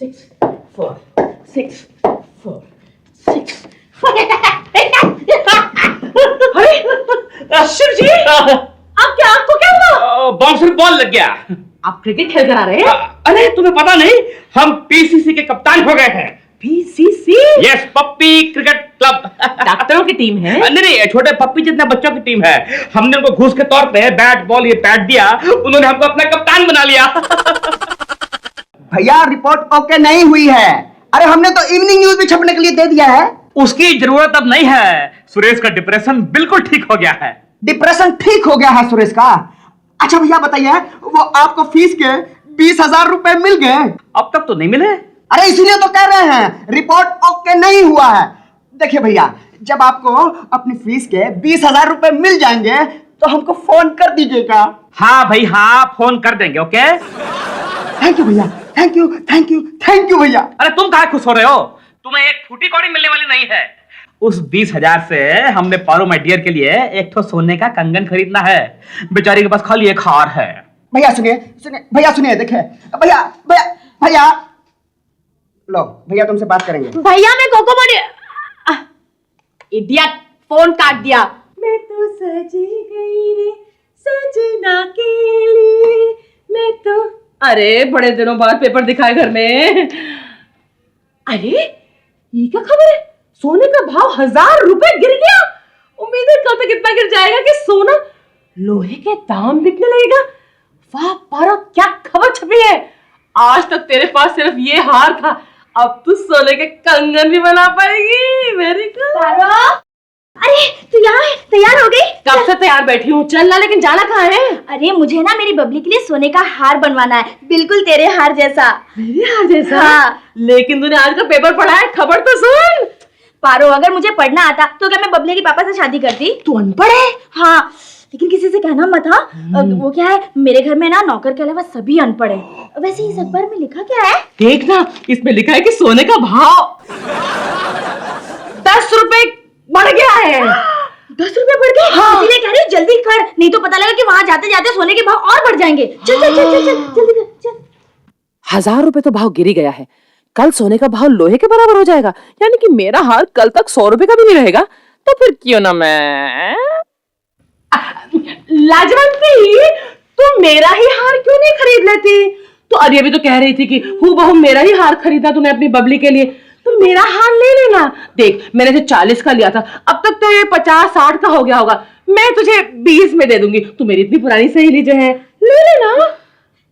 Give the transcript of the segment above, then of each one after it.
6 4 6 4 6 अरे शिव जी, आप क्या, आपको क्या हुआ? बाउंसर बॉल लग गया। आप क्रिकेट खेल कर आ रहे हैं? अरे तुम्हें पता नहीं, हम पीसीसी के कप्तान हो गए हैं। पीसीसी? यस, पप्पी क्रिकेट क्लब। डॉक्टरों की टीम है? नहीं नहीं, छोटे पप्पी जितने बच्चों की टीम है। हमने उनको घूस के तौर पे बैट बॉल ये पैट दिया, उन्होंने हमको अपना कप्तान बना लिया। भैया रिपोर्ट ओके नहीं हुई है। अरे हमने तो इवनिंग न्यूज भी छपने के लिए दे दिया है। उसकी जरूरत अब नहीं है। सुरेश का डिप्रेशन बिल्कुल ठीक हो गया है। डिप्रेशन ठीक हो गया है सुरेश का? अच्छा भैया बताइए, वो आपको फीस के 20,000 रुपए मिल गए? अब तक तो नहीं मिले। अरे इसीलिए तो कह रहे हैं रिपोर्ट ओके नहीं हुआ है। देखिए भैया, जब आपको अपनी फीस के 20,000 रुपए मिल जाएंगे तो हमको फोन कर दीजिएगा। हाँ भाई हाँ, फोन कर देंगे। ओके, थैंक यू भैया, thank you thank you thank you भैया। अरे तुम कहाँ खुश हो रहे हो? तुम्हें एक फूटी कौड़ी मिलने वाली नहीं है। उस 20,000 से हमने पारो माय डियर के लिए एक ठो सोने का कंगन खरीदना है। बेचारी के पास खाली एक हार है। भैया सुनिए सुनिए, भैया सुनिए, देखिए भैया भैया भैया, लो भैया तुमसे बात करेंगे। भैया मैं कोको मोडी। इडियट, फोन काट दिया। मैं तो सजी गई रे सजना के लिए, मैं तो। अरे बड़े दिनों बाद पेपर दिखाए घर में। अरे ये क्या खबर है? सोने का भाव 1,000 रुपए गिर गया। उम्मीद है कल तक इतना गिर जाएगा कि सोना लोहे के दाम बिकने लगेगा। वाह पारो, क्या खबर छपी है। आज तक तेरे पास सिर्फ ये हार था, अब तू सोने के कंगन भी बना पाएगी। वेरी गुड पारो। अरे तू यहाँ है, तैयार हो गई? कब से तैयार बैठी हूँ, चल ना, लेकिन जाना कहाँ है? अरे मुझे ना मेरी बबली के लिए सोने का हार बनवाना है, बिल्कुल तेरे हार जैसा। मेरे हार जैसा? हाँ। लेकिन तूने आज का पेपर पढ़ा है, खबर तो सुन। पारो, अगर मुझे पढ़ना आता तो क्या मैं बबली के पापा से शादी करती? तू अनपढ़ है? हाँ, लेकिन किसी से कहना मत। हाँ, वो क्या है, मेरे घर में ना नौकर के अलावा सभी अनपढ़ है। वैसे इस अखबार में लिखा क्या है? देखना, इसमें लिखा है कि सोने का भाव 10 रुपए बढ़ गया है। 10 रुपए बढ़ गए? हाँ। इसीलिए कह रही हूँ जल्दी कर, नहीं तो पता लगा कि वहाँ जाते जाते सोने के भाव और बढ़ जाएंगे। चल चल चल चल चल जल्दी कर चल। 1,000 रुपए तो भाव गिर ही गया है। कल सोने का भाव लोहे के बराबर हो जाएगा, यानी कि मेरा हार कल तक 100 रुपए का भी नहीं रहेगा। तो फिर क्यों ना मैं लाजवंती, तू मेरा ही हार क्यों नहीं खरीद लेती? तो अरे अभी तो कह रही थी कि हूबहू मेरा ही हार खरीदा तूने अपनी बबली के लिए, तो मेरा हार ले लेना। देख, मैंने जो 40 का लिया था, अब तक तो ये 50-60 का हो गया होगा। मैं तुझे 20 में दे दूंगी। तू मेरी इतनी पुरानी सहेली जो है, ले लेना।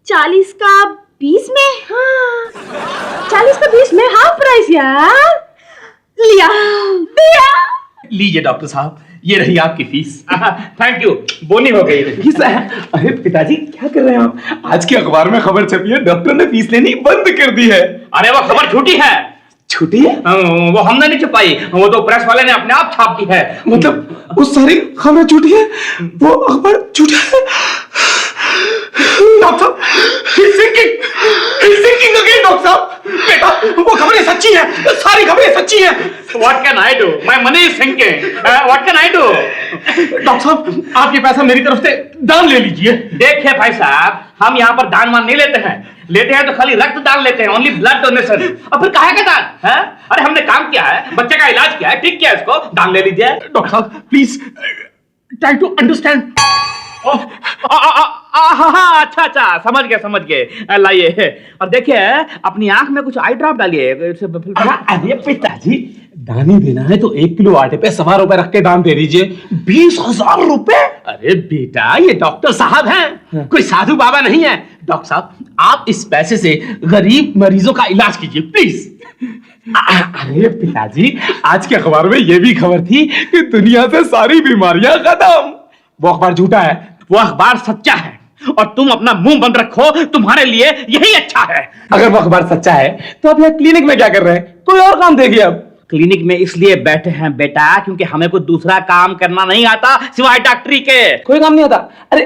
40 का 20 में? हाँ, 40 का 20 में, हाफ प्राइस यार। लिया दिया। लीजिए डॉक्टर साहब, ये रही आपकी फीस। थैंक यू, बोनी हो गई। फीस है? अरे पिताजी क्या कर रहे हैं आप? आज के अखबार में खबर छपी है, डॉक्टर ने फीस लेनी बंद कर दी है। अरे वो खबर झूठी है। छुट्टी है? वो हमने नहीं छपाई, वो तो प्रेस वाले ने अपने आप छाप दी है। मतलब वो सारी खबरें झूठी है, वो अखबार झूठा है। डॉक्टर अगेन डॉक्टर साहब, बेटा वो खबरें सच्ची हैं, सारी खबरें सच्ची हैं। What can I do? My money is sinking. What can I do? Doctor साहब आप ये पैसा मेरी तरफ से दान ले लीजिए। देखिए भाई साहब, हम यहाँ पर दान मान नहीं लेते हैं। लेते हैं तो खाली रक्त दान लेते हैं, ओनली ब्लड डोनेशन। और फिर काहे का दान है? अरे हमने काम किया है, बच्चे का इलाज किया है, ठीक किया है, इसको दान ले लीजिए। डॉक्टर साहब प्लीज ट्राई टू अंडरस्टैंड। हाँ, अच्छा, समझ गए। लाइए, और देखिए अपनी आंख में कुछ आई ड्रॉप डालिए। अरे पिताजी, दान ही देना है तो 1 किलो आटे पे 1.25 रुपए रख के दान दे दीजिए। 20,000 रुपए? अरे बेटा, ये डॉक्टर साहब हैं, कोई साधु बाबा नहीं है। डॉक्टर साहब, आप इस पैसे से गरीब मरीजों का इलाज कीजिए प्लीज। अरे पिताजी, आज के अखबार में ये भी खबर थी कि दुनिया से सारी बीमारियां खत्म। वो अखबार झूठा है। वो अखबार सच्चा है, और तुम अपना मुंह बंद रखो, तुम्हारे लिए यही अच्छा है। अगर वो अखबार सच्चा है तो आप यहाँ क्लिनिक में क्या कर रहे हैं? कोई और काम देखिए। अब क्लिनिक में इसलिए बैठे हैं बेटा, क्योंकि हमें कोई दूसरा काम करना नहीं आता सिवाय डॉक्टरी के। कोई काम नहीं आता? अरे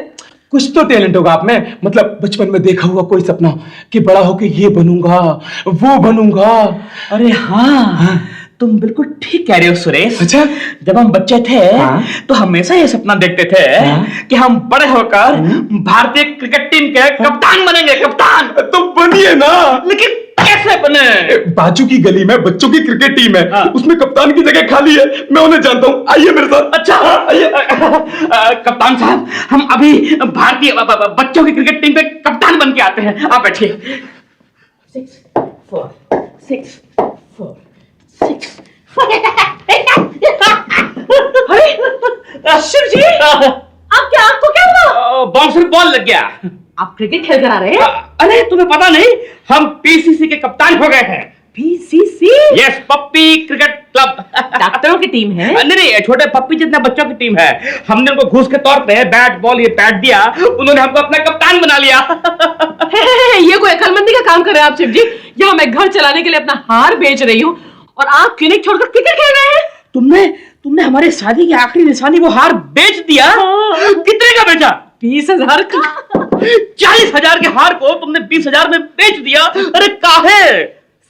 कुछ तो टैलेंट होगा आप में, मतलब बचपन में देखा हुआ कोई सपना कि बड़ा होके ये बनूंगा वो बनूंगा। अरे हाँ, तुम बिल्कुल ठीक कह रहे हो सुरेश। अच्छा, जब हम बच्चे थे तो हमेशा ये सपना देखते थे कि हम बड़े होकर भारतीय क्रिकेट टीम के कप्तान बनेंगे। कप्तान तो बनिए ना। लेकिन कैसे कैसे बने? बाजू की गली में बच्चों की क्रिकेट टीम है, हाँ। उसमें कप्तान की जगह खाली है, मैं उन्हें जानता हूँ, आइए मेरे साथ। अच्छा, कप्तान साहब, हम अभी भारतीय बच्चों की क्रिकेट टीम के कप्तान बन के आते हैं, आप बैठिए। 6 4 6 4 6 अरे शिव जी, आपके आंख को क्या हुआ? बाउंसर बॉल लग गया। आप क्रिकेट खेल कर आ रहे हैं? अरे तुम्हें पता नहीं, हम पीसीसी के कप्तान हो गए हैं। पीसीसी? यस, पप्पी क्रिकेट क्लब। डॉक्टरों की टीम है? नहीं, छोटे पप्पी जितना बच्चों की टीम है। हमने उनको घूस के तौर पे बैट बॉल ये पैट दिया, उन्होंने हमको अपना कप्तान बना लिया। ये कोई अकलमंदी का काम कर रहे हैं आप शिव जी? यहाँ मैं घर चलाने के लिए अपना हार बेच रही हूँ और आप क्लिनिक छोड़कर क्रिकेट खेल रहे हैं? तुमने हमारे शादी की आखिरी निशानी वो हार बेच दिया? कितने का बेचा? 20,000 का। 40,000 के हार को तुमने 20,000 में बेच दिया? अरे काहे?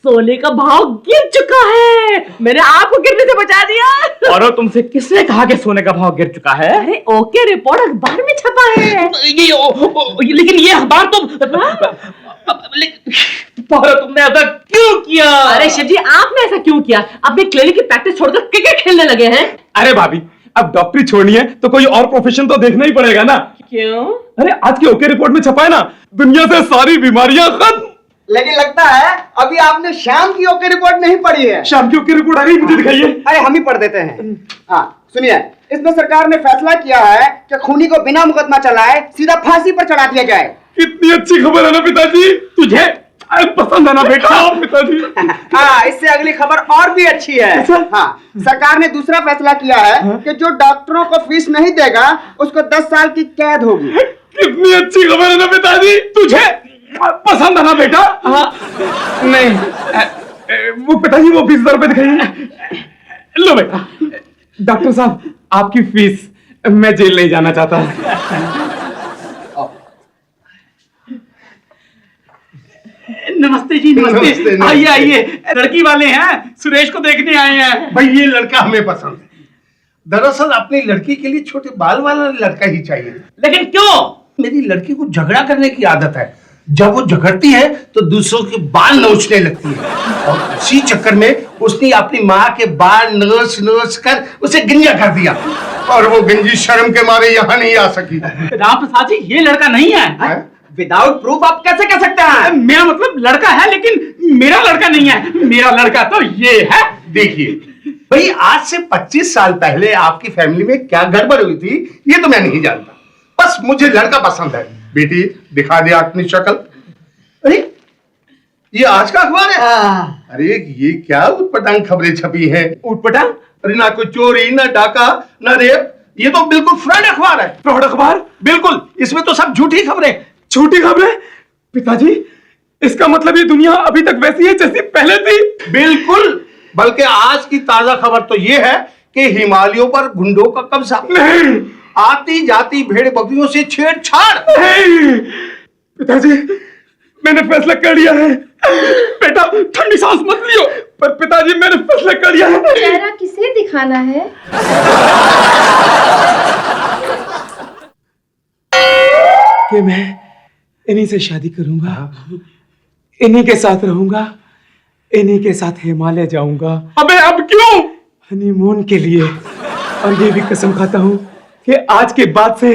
सोने का भाव गिर चुका है, मैंने आपको गिरने से बचा दिया। और तुमसे किसने कहा कि सोने का भाव गिर चुका है? अरे ओके रिपोर्ट अखबार में छपा है। लेकिन ये अखबार तो पर तुमने ऐसा क्यों किया? अरे शिव जी, आपने ऐसा क्यों किया? अपनी क्लिनिक की प्रैक्टिस छोड़कर क्रिकेट खेलने लगे हैं? अरे भाभी, अब डॉक्टरी छोड़नी है तो कोई और प्रोफेशन तो देखना ही पड़ेगा ना। क्यों? अरे आज की ओके रिपोर्ट में छपा है ना, दुनिया से सारी बीमारियां खत्म। लेकिन लगता है अभी आपने शाम की ओके रिपोर्ट नहीं पढ़ी है। शाम की ओके रिपोर्ट आ गई, मुझे दिखाइए। अरे हम ही पढ़ देते हैं। हाँ सुनिए, इसमें सरकार ने फैसला किया है कि खूनी को बिना मुकदमा चलाए सीधा फांसी पर चढ़ा दिया जाए। कितनी अच्छी खबर है ना पिताजी, तुझे पसंद है ना बेटा पिताजी। हाँ, इससे अगली खबर और भी अच्छी है। हाँ, सरकार ने दूसरा फैसला किया है कि जो डॉक्टरों को फीस नहीं देगा उसको 10 साल की कैद होगी। कितनी अच्छी खबर है ना पिताजी, तुझे पसंद है ना बेटा? हाँ नहीं, वो पिताजी वो 20,000 रुपए दिखाइए। लो बेटा। डॉक्टर साहब, आपकी फीस, मैं जेल नहीं जाना चाहता। नमस्ते जी, नमस्ते। आइए आइए, लड़की वाले हैं, सुरेश को देखने आए हैं। भाई ये लड़का हमें पसंद है। दरअसल अपनी लड़की के लिए छोटे बाल वाला लड़का ही चाहिए। लेकिन क्यों? मेरी लड़की को झगड़ा करने की आदत है, जब वो झगड़ती है तो दूसरों के बाल नोचने लगती है, और उसी चक्कर में उसने अपनी माँ के बाल नोच नोच कर उसे गंजा कर दिया, और वो गंजी शर्म के मारे यहाँ नहीं आ सकी। राम प्रसाद जी, ये लड़का नहीं है। विदाउट प्रूफ आप कैसे कह सकते हैं? मेरा मतलब लड़का है, लेकिन मेरा लड़का नहीं है। मेरा लड़का तो ये है। देखिए भाई, आज से 25 साल पहले आपकी फैमिली में क्या गड़बड़ हुई थी ये तो मैं नहीं जानता, बस मुझे लड़का पसंद है। बेटी दिखा दे अपनी शक्ल। अरे ये आज का अखबार है। अरे ये क्या उटपटांग खबरें छपी हैं। उटपटांग? अरे ना कोई चोरी, ना डाका, ना रेप, ये तो बिल्कुल फ्रॉड अखबार है। फ्रॉड अखबार? बिल्कुल, इसमें तो सब झूठी खबरें। झूठी खबरें? पिताजी, इसका मतलब ये दुनिया अभी तक वैसी है जैसी पहले थी? बिल्कुल, बल्कि आज की ताजा खबर तो ये है कि हिमालयों पर गुंडों का कब्जा। नहीं। आती जाती भेड़ बकरियों से छेड़छाड़। नहीं पिताजी, मैंने फैसला कर लिया है। बेटा ठंडी सांस मत लियो। पर पिताजी, मैंने फैसला कर लिया है। चेहरा किसे दिखाना है? कि मैं इन्हीं से शादी करूंगा, इन्हीं के साथ रहूंगा, इन्हीं के साथ हिमालय जाऊंगा। अबे अब क्यों? हनीमून के लिए। और ये भी कसम खाता हूं कि आज के बाद से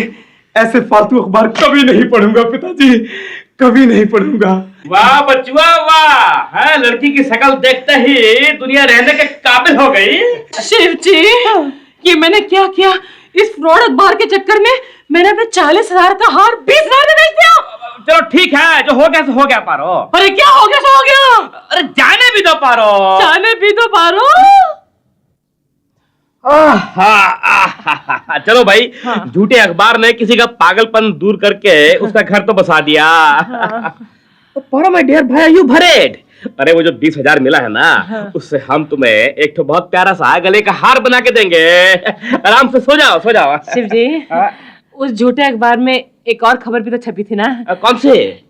ऐसे फालतू अखबार कभी नहीं पढ़ूंगा पिताजी, कभी नहीं पढ़ूंगा। वाह बचुआ वाह, है लड़की की शक्ल देखते ही दुनिया रहने के काबिल हो गई। शिव जी, ये मैंने क्या किया? इस फ्रॉड अखबार के चक्कर में मैंने अपने 40,000 का हार 20,000 में बेच दिया। चलो ठीक है, जो हो गया सो हो गया पारो। अरे क्या हो गया सो हो गया? अरे जाने भी दो पारो, जाने भी तो पारो। चलो भाई, झूठे अखबार ने किसी का पागलपन दूर करके उसका घर तो बसा दिया। पारो माय डियर भाई, यू भरेड। अरे वो जो 20,000 मिला है ना, उससे हम तुम्हें एक तो बहुत प्यारा सा गले का हार बना के देंगे। आराम से सो जाओ, सो जाओ। शिव जी, उस झूठे अखबार में एक और खबर भी तो छपी थी ना? कौन से?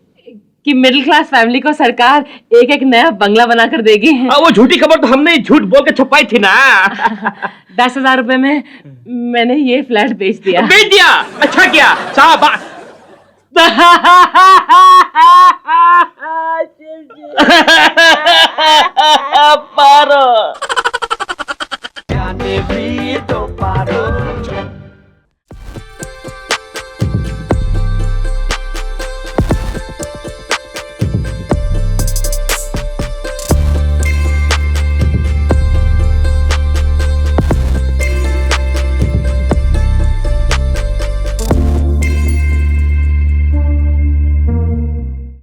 कि मिडिल क्लास फैमिली को सरकार एक एक नया बंगला बनाकर देगी। वो झूठी खबर तो हमने झूठ बोल के छपाई थी ना। 10,000 रुपए में मैंने ये फ्लैट बेच दिया। बेच दिया? अच्छा किया, शाबाश। में भी तो